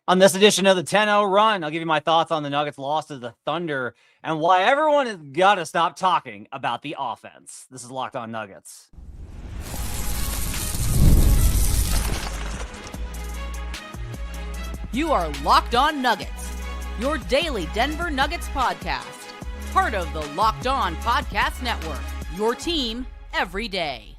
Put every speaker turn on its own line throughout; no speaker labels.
On this edition of the 10-0 run, I'll give you my thoughts on the Nuggets' loss to the Thunder and why everyone has got to stop talking about the offense. This is Locked On Nuggets.
You are Locked On Nuggets, your daily Denver Nuggets podcast. Part of the Locked On Podcast Network, your team every day.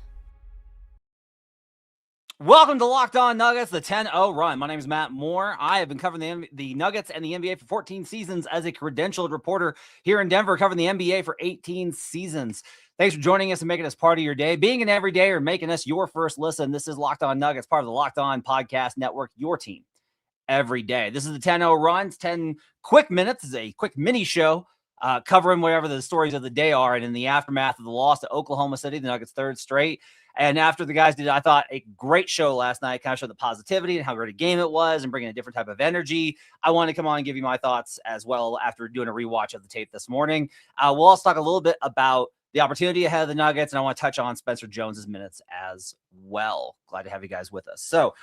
Welcome to Locked On Nuggets, the 10-0 run. My name is Matt Moore. I have been covering the Nuggets and the NBA for 14 seasons as a credentialed reporter here in Denver, covering the NBA for 18 seasons. Thanks for joining us and making us part of your day. Being an everyday or making us your first listen, this is Locked On Nuggets, part of the Locked On Podcast Network, your team every day. This is the 10-0 run. It's 10 quick minutes. It's a quick mini show covering whatever the stories of the day are. And in the aftermath of the loss to Oklahoma City, the Nuggets' third straight, and after the guys did, I thought, a great show last night, kind of showed the positivity and how great a game it was and bringing a different type of energy. I want to come on and give you my thoughts as well after doing a rewatch of the tape this morning. We'll also talk a little bit about the opportunity ahead of the Nuggets, and I want to touch on Spencer Jones's minutes as well. Glad to have you guys with us. So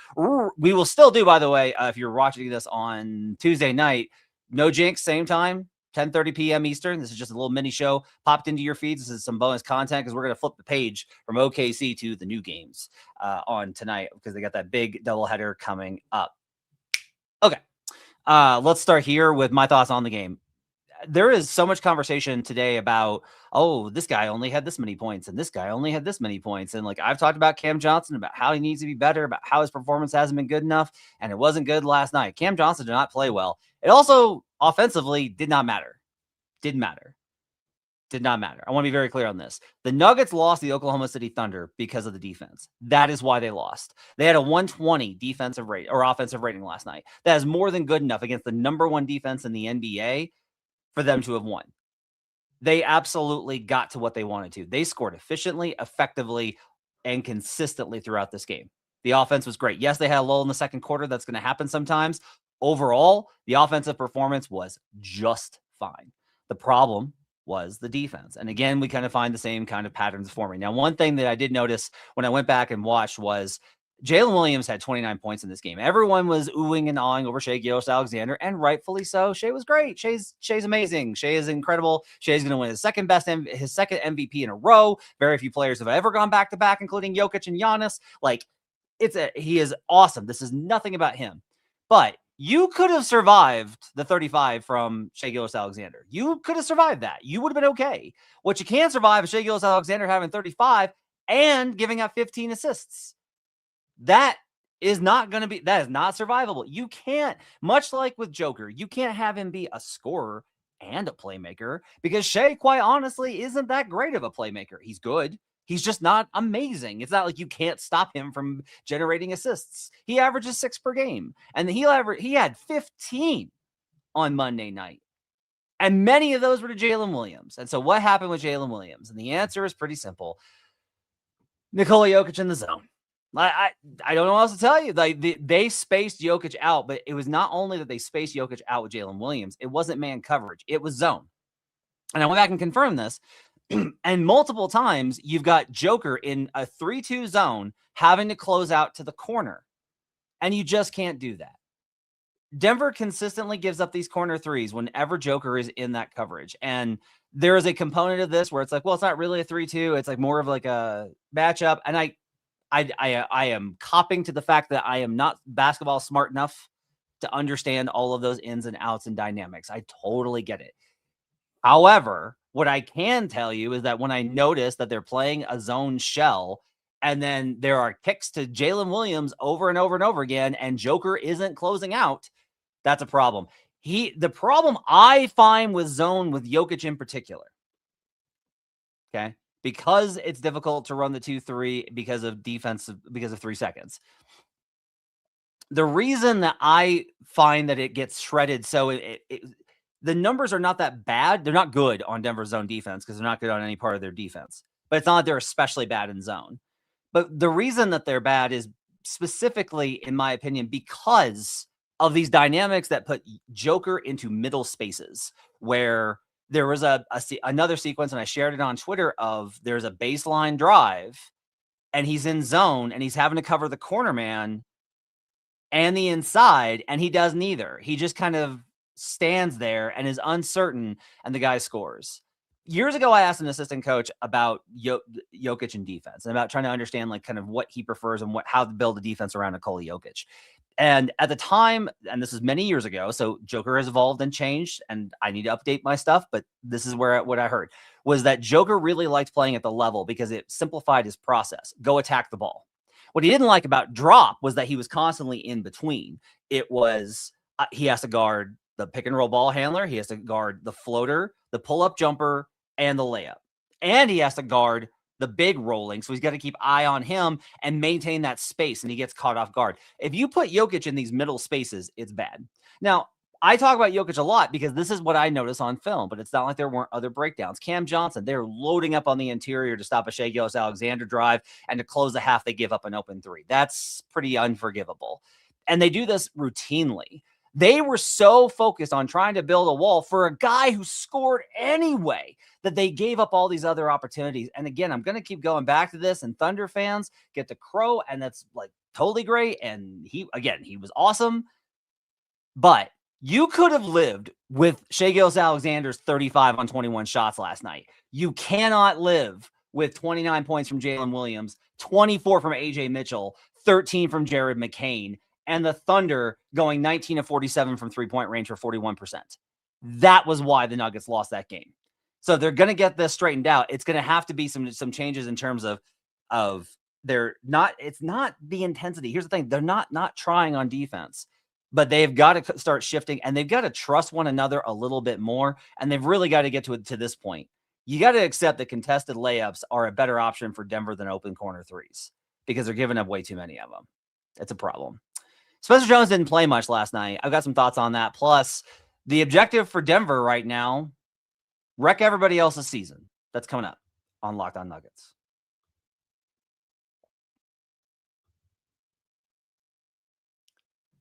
we will still do, by the way, if you're watching this on Tuesday night, no jinx, same time, 10:30 p.m. Eastern. This is just a little mini show popped into your feeds. This is some bonus content because we're going to flip the page from OKC to the new games on tonight because they got that big doubleheader coming up. Okay, let's start here with my thoughts on the game. There is so much conversation today about, oh, this guy only had this many points and this guy only had this many points. And like I've talked about Cam Johnson, about how he needs to be better, about how his performance hasn't been good enough. And it wasn't good last night. Cam Johnson did not play well. It also offensively did not matter. Did not matter. I want to be very clear on this. The Nuggets lost the Oklahoma City Thunder because of the defense. That is why they lost. They had a 120 defensive rate or offensive rating last night. That is more than good enough against the number one defense in the NBA for them to have won. They absolutely got to what they wanted to. They scored efficiently, effectively, and consistently throughout this game. The offense was great. Yes, they had a lull in the second quarter. That's going to happen sometimes. Overall, the offensive performance was just fine. The problem was the defense. And again, we kind of find the same kind of patterns forming. Now, one thing that I did notice when I went back and watched was Jaylen Williams had 29 points in this game. Everyone was oohing and awing over Shai Gilgeous-Alexander, and rightfully so. Shai was great. Shai's amazing. Shai is incredible. Shai's going to win his second MVP in a row. Very few players have ever gone back-to-back, including Jokic and Giannis. Like, he is awesome. This is nothing about him. But you could have survived the 35 from Shai Gilgeous-Alexander. You could have survived that. You would have been okay. What you can't survive is Shai Gilgeous-Alexander having 35 and giving up 15 assists. That is not survivable. You can't, much like with Joker, you can't have him be a scorer and a playmaker because Shai, quite honestly, isn't that great of a playmaker. He's good. He's just not amazing. It's not like you can't stop him from generating assists. He averages 6 per game, and he had 15 on Monday night, and many of those were to Jaylen Williams. And so what happened with Jaylen Williams? And the answer is pretty simple. Nikola Jokic in the zone. I don't know what else to tell you. They spaced Jokic out, but it was not only that they spaced Jokic out with Jaylen Williams. It wasn't man coverage. It was zone. And I went back and confirmed this. And multiple times, you've got Joker in a 3-2 zone having to close out to the corner. And you just can't do that. Denver consistently gives up these corner threes whenever Joker is in that coverage. And there is a component of this where it's like, well, it's not really a 3-2. It's like more of like a matchup. And I am copping to the fact that I am not basketball smart enough to understand all of those ins and outs and dynamics. I totally get it. However, what I can tell you is that when I notice that they're playing a zone shell and then there are kicks to Jaylen Williams over and over and over again, and Joker isn't closing out, that's a problem. The problem I find with zone with Jokic in particular, okay, because it's difficult to run the 2-3 because of 3 seconds. The reason that I find that it gets shredded, so the numbers are not that bad. They're not good on Denver's zone defense because they're not good on any part of their defense. But it's not like they're especially bad in zone. But the reason that they're bad is specifically, in my opinion, because of these dynamics that put Joker into middle spaces where there was another sequence, and I shared it on Twitter, of there's a baseline drive and he's in zone and he's having to cover the corner man. and the inside, and he does neither. He just kind of stands there and is uncertain, and the guy scores. Years ago, I asked an assistant coach about Jokic and defense and about trying to understand like kind of what he prefers and how to build a defense around Nikola Jokic. And at the time, and this is many years ago, so Joker has evolved and changed, and I need to update my stuff, but this is what I heard, was that Joker really liked playing at the level because it simplified his process. Go attack the ball. What he didn't like about drop was that he was constantly in between. It was, he has to guard the pick and roll ball handler, he has to guard the floater, the pull-up jumper, and the layup. And he has to guard the big rolling, so he's got to keep eye on him and maintain that space, and he gets caught off guard. If you put Jokic in these middle spaces, it's bad. Now, I talk about Jokic a lot because this is what I notice on film, but it's not like there weren't other breakdowns. Cam Johnson, they're loading up on the interior to stop a Shai Gilgeous-Alexander drive, and to close the half, they give up an open three. That's pretty unforgivable. And they do this routinely. They were so focused on trying to build a wall for a guy who scored anyway that they gave up all these other opportunities. And again, I'm going to keep going back to this, and Thunder fans get to crow, and that's like totally great. And he was awesome. But you could have lived with Shai Gilgeous-Alexander's 35 on 21 shots last night. You cannot live with 29 points from Jaylen Williams, 24 from AJ Mitchell, 13 from Jared McCain, and the Thunder going 19 of 47 from three-point range for 41%. That was why the Nuggets lost that game. So they're going to get this straightened out. It's going to have to be some changes in terms of it's not the intensity. Here's the thing. They're not trying on defense, but they've got to start shifting, and they've got to trust one another a little bit more. And they've really got to get to this point. You got to accept that contested layups are a better option for Denver than open corner threes because they're giving up way too many of them. It's a problem. Spencer Jones didn't play much last night. I've got some thoughts on that. Plus, the objective for Denver right now, wreck everybody else's season. That's coming up on Locked On Nuggets.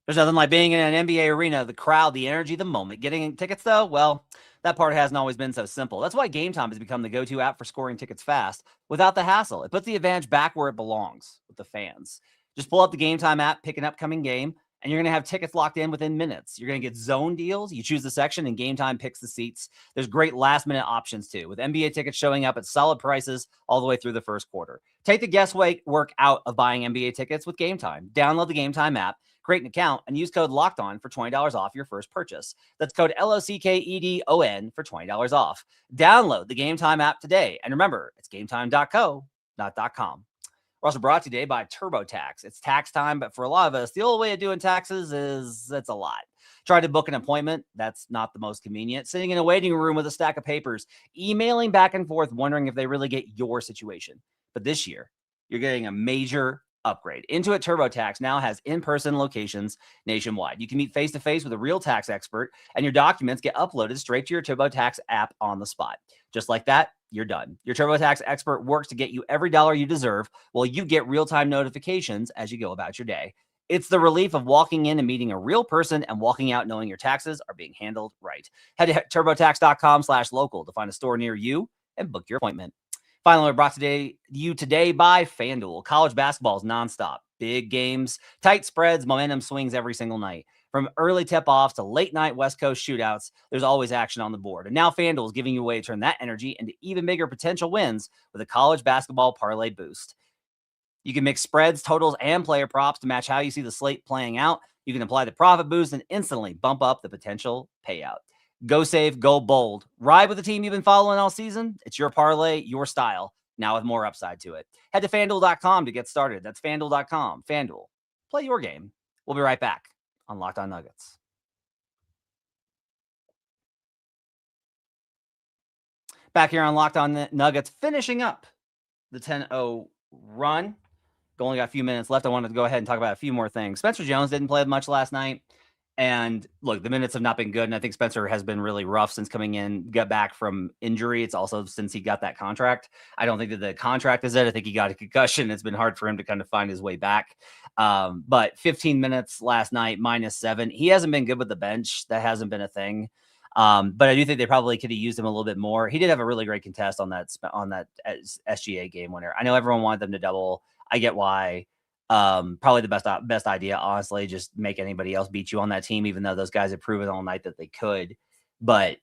There's nothing like being in an NBA arena, the crowd, the energy, the moment. Getting tickets, though, well, that part hasn't always been so simple. That's why Game Time has become the go-to app for scoring tickets fast without the hassle. It puts the advantage back where it belongs, with the fans. Just pull up the Game Time app, pick an upcoming game, and you're going to have tickets locked in within minutes. You're going to get zone deals. You choose the section, and Game Time picks the seats. There's great last-minute options, too, with NBA tickets showing up at solid prices all the way through the first quarter. Take the guesswork out of buying NBA tickets with Game Time. Download the Game Time app, create an account, and use code LOCKEDON for $20 off your first purchase. That's code LOCKEDON for $20 off. Download the Game Time app today. And remember, it's gametime.co, not .com. We're also brought to you today by TurboTax. It's tax time, but for a lot of us, the old way of doing taxes is it's a lot. Try to book an appointment. That's not the most convenient. Sitting in a waiting room with a stack of papers, emailing back and forth, wondering if they really get your situation. But this year, you're getting a major upgrade. Intuit TurboTax now has in-person locations nationwide. You can meet face-to-face with a real tax expert, and your documents get uploaded straight to your TurboTax app on the spot. Just like that, you're done. Your TurboTax expert works to get you every dollar you deserve while you get real-time notifications as you go about your day. It's the relief of walking in and meeting a real person and walking out knowing your taxes are being handled right. Head to TurboTax.com/local to find a store near you and book your appointment. Finally, we're brought to you today by FanDuel. College basketball is nonstop. Big games, tight spreads, momentum swings every single night. From early tip-offs to late-night West Coast shootouts, there's always action on the board. And now FanDuel is giving you a way to turn that energy into even bigger potential wins with a college basketball parlay boost. You can mix spreads, totals, and player props to match how you see the slate playing out. You can apply the profit boost and instantly bump up the potential payout. Go save, go bold. Ride with the team you've been following all season. It's your parlay, your style, now with more upside to it. Head to FanDuel.com to get started. That's FanDuel.com. FanDuel. Play your game. We'll be right back on Locked On Nuggets. Back here on Locked On Nuggets, finishing up the 10-0 run. Only got a few minutes left. I wanted to go ahead and talk about a few more things. Spencer Jones didn't play much last night. And look, the minutes have not been good. And I think Spencer has been really rough since coming in, got back from injury. It's also since he got that contract. I don't think that the contract is it. I think he got a concussion. It's been hard for him to kind of find his way back. But 15 minutes last night, -7. He hasn't been good with the bench. That hasn't been a thing. But I do think they probably could have used him a little bit more. He did have a really great contest on that SGA game winner. I know everyone wanted them to double. I get why. Probably the best idea, honestly. Just make anybody else beat you on that team, even though those guys have proven all night that they could. But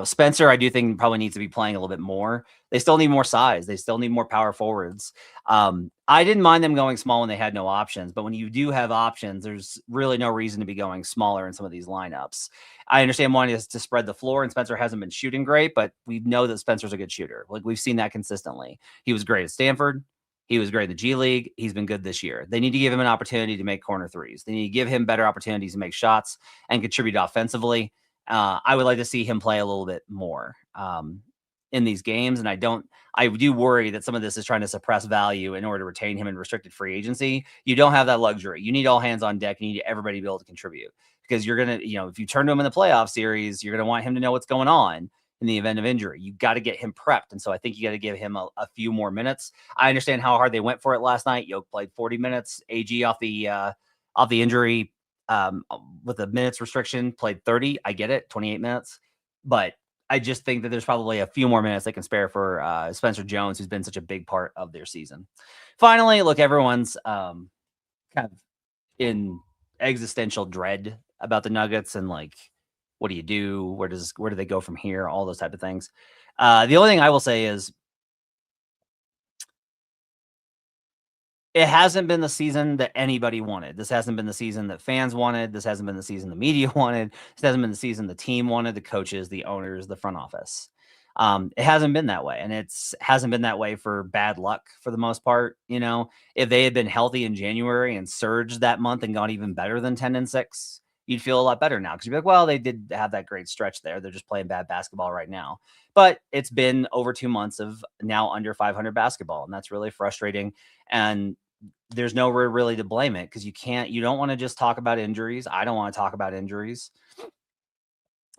Spencer, I do think probably needs to be playing a little bit more. They still need more size. They still need more power forwards. I didn't mind them going small when they had no options, but when you do have options, there's really no reason to be going smaller in some of these lineups. I understand wanting to spread the floor, and Spencer hasn't been shooting great, but we know that Spencer's a good shooter. Like, we've seen that consistently. He was great at Stanford. He was great in the G League. He's been good this year. They need to give him an opportunity to make corner threes. They need to give him better opportunities to make shots and contribute offensively. I would like to see him play a little bit more in these games. And I do worry that some of this is trying to suppress value in order to retain him in restricted free agency. You don't have that luxury. You need all hands on deck. You need everybody to be able to contribute, because you're going to, if you turn to him in the playoff series, you're going to want him to know what's going on in the event of injury. You got to get him prepped. And so I think you got to give him a few more minutes. I understand how hard they went for it last night. Yoke played 40 minutes. AG off the injury with a minutes restriction played 30. I get it, 28 minutes. But I just think that there's probably a few more minutes they can spare for Spencer Jones, who's been such a big part of their season. Finally, look, everyone's kind of in existential dread about the Nuggets and like, what do you do? Where do they go from here? All those type of things. The only thing I will say is it hasn't been the season that anybody wanted. This hasn't been the season that fans wanted. This hasn't been the season the media wanted. This hasn't been the season the team wanted, the coaches, the owners, the front office. It hasn't been that way, and hasn't been that way for bad luck for the most part. If they had been healthy in January and surged that month and gone even better than 10-6, you'd feel a lot better now, because you'd be like, well, they did have that great stretch there. They're just playing bad basketball right now. But it's been over 2 months of now under 500 basketball, and that's really frustrating. And there's nowhere really to blame it, because you don't want to just talk about injuries. I don't want to talk about injuries.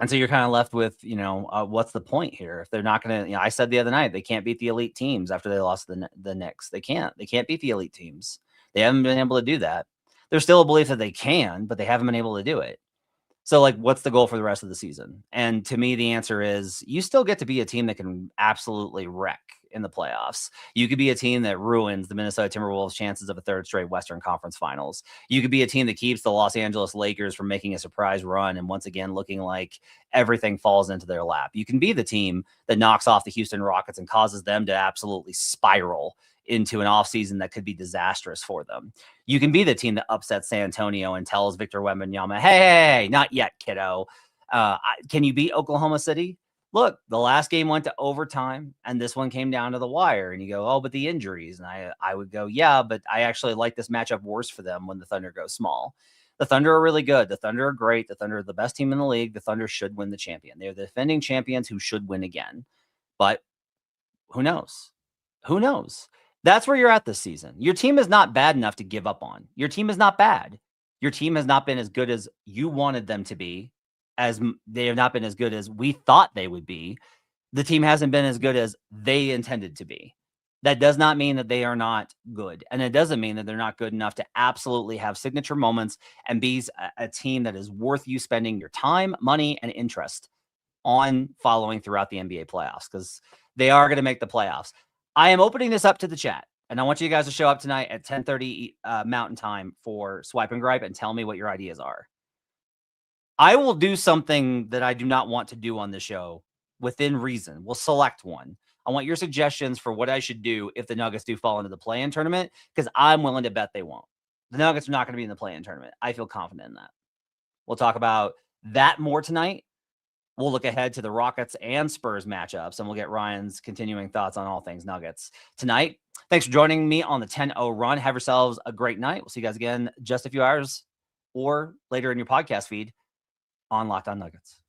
And so you're kind of left with, what's the point here? If they're not going to, I said the other night, they can't beat the elite teams after they lost the Knicks. They can't beat the elite teams. They haven't been able to do that. There's still a belief that they can, but they haven't been able to do it. So, like, what's the goal for the rest of the season? And to me, the answer is you still get to be a team that can absolutely wreck in the playoffs. You could be a team that ruins the Minnesota Timberwolves' chances of a third straight Western Conference Finals. You could be a team that keeps the Los Angeles Lakers from making a surprise run and once again looking like everything falls into their lap. You can be the team that knocks off the Houston Rockets and causes them to absolutely spiral into an offseason that could be disastrous for them. You can be the team that upsets San Antonio and tells Victor Wembanyama, hey, not yet, kiddo. Can you beat Oklahoma City? Look, the last game went to overtime, and this one came down to the wire. And you go, oh, but the injuries. And I would go, yeah, but I actually like this matchup worse for them when the Thunder go small. The Thunder are really good. The Thunder are great. The Thunder are the best team in the league. The Thunder should win the champion. They're the defending champions who should win again. But who knows? Who knows? That's where you're at this season. Your team is not bad enough to give up on. Your team is not bad. Your team has not been as good as you wanted them to be, as they have not been as good as we thought they would be. The team hasn't been as good as they intended to be. That does not mean that they are not good. And it doesn't mean that they're not good enough to absolutely have signature moments and be a team that is worth you spending your time, money, and interest on following throughout the NBA playoffs, because they are going to make the playoffs. I am opening this up to the chat, and I want you guys to show up tonight at 10:30 Mountain Time for Swipe and Gripe and tell me what your ideas are. I will do something that I do not want to do on the show within reason. We'll select one. I want your suggestions for what I should do if the Nuggets do fall into the play-in tournament, because I'm willing to bet they won't. The Nuggets are not going to be in the play-in tournament. I feel confident in that. We'll talk about that more tonight. We'll look ahead to the Rockets and Spurs matchups, and we'll get Ryan's continuing thoughts on all things Nuggets tonight. Thanks for joining me on the 10-0 run. Have yourselves a great night. We'll see you guys again just a few hours or later in your podcast feed on Locked On Nuggets.